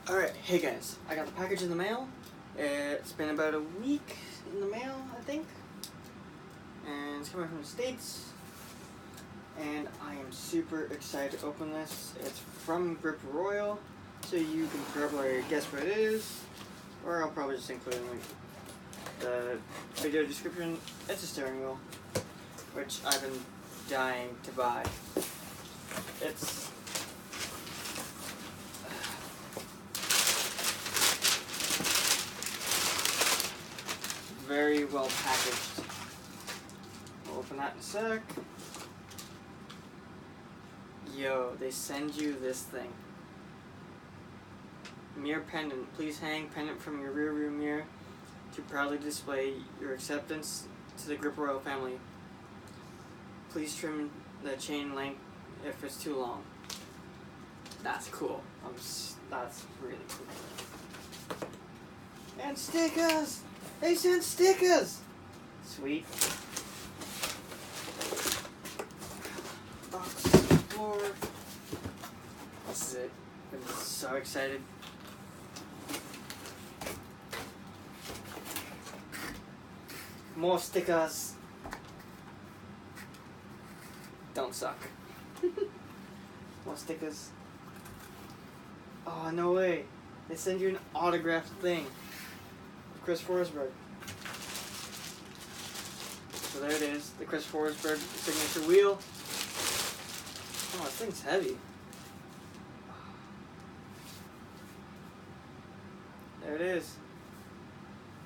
Alright, hey guys, I got the package in the mail. It's been about a week in the mail, I think. And it's coming from the States. And I am super excited to open this. It's from Grip Royal, so you can probably guess what it is. Or I'll probably just include it in the video description. It's a steering wheel, which I've been dying to buy. It's very well packaged. We'll open that in a sec. Yo, they send you this thing. Mirror pendant. Please hang pendant from your rear view mirror to proudly display your acceptance to the Grip Royal family. Please trim the chain length if it's too long. That's cool. That's really cool. And stickers! They sent stickers! Sweet. Box floor. This is it. I'm so excited. More stickers. Don't suck. More stickers. Oh, no way. They send you an autographed thing. Chris Forsberg. So there it is, the Chris Forsberg signature wheel. Oh, this thing's heavy. There it is.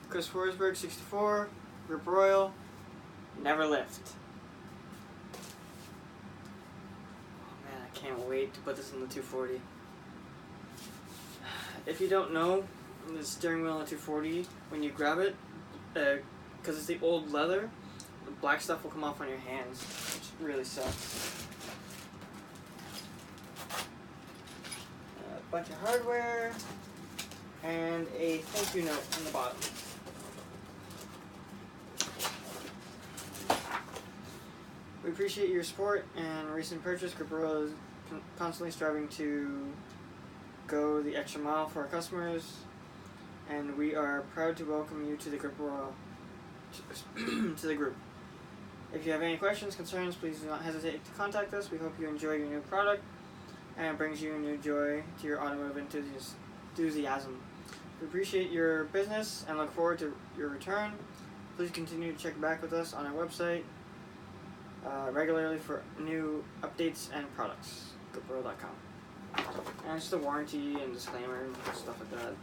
Chris Forsberg, 64, Grip Royal, never lift. Oh man, I can't wait to put this in the 240. If you don't know, the steering wheel on the 240, when you grab it, because it's the old leather, the black stuff will come off on your hands, which really sucks. A bunch of hardware, and a thank you note on the bottom. We appreciate your support and recent purchase. Grip Royal is constantly striving to go the extra mile for our customers, and we are proud to welcome you to the Grip Royal, to the group. If you have any questions, concerns, please do not hesitate to contact us. We hope you enjoy your new product and it brings you new joy to your automotive enthusiasm. We appreciate your business and look forward to your return. Please continue to check back with us on our website regularly for new updates and products. GripRoyal.com. And just the warranty and disclaimer and stuff like that.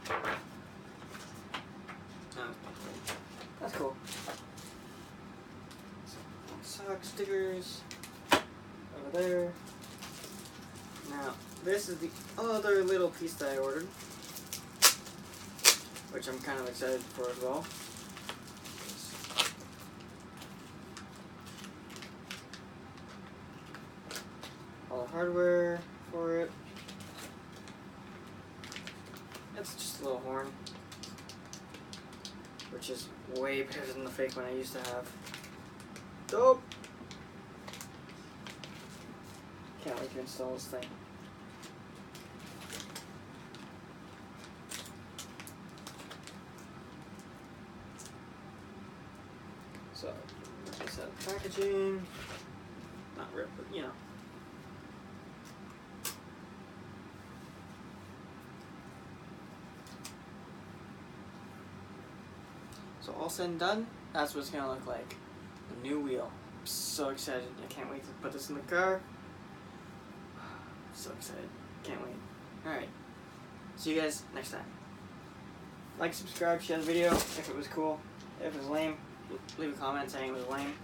That's cool. Sock stickers over there. Now, this is the other little piece that I ordered, which I'm kind of excited for as well. All the hardware for it. It's just a little horn, which is way better than the fake one I used to have. Dope! Can't wait to install this thing. So, like I said, packaging, not ripped, but you know. So all said and done, that's what it's gonna look like. A new wheel. I'm so excited. I can't wait to put this in the car. So excited. Can't wait. Alright. See you guys next time. Like, subscribe, share the video if it was cool. If it was lame, leave a comment saying it was lame.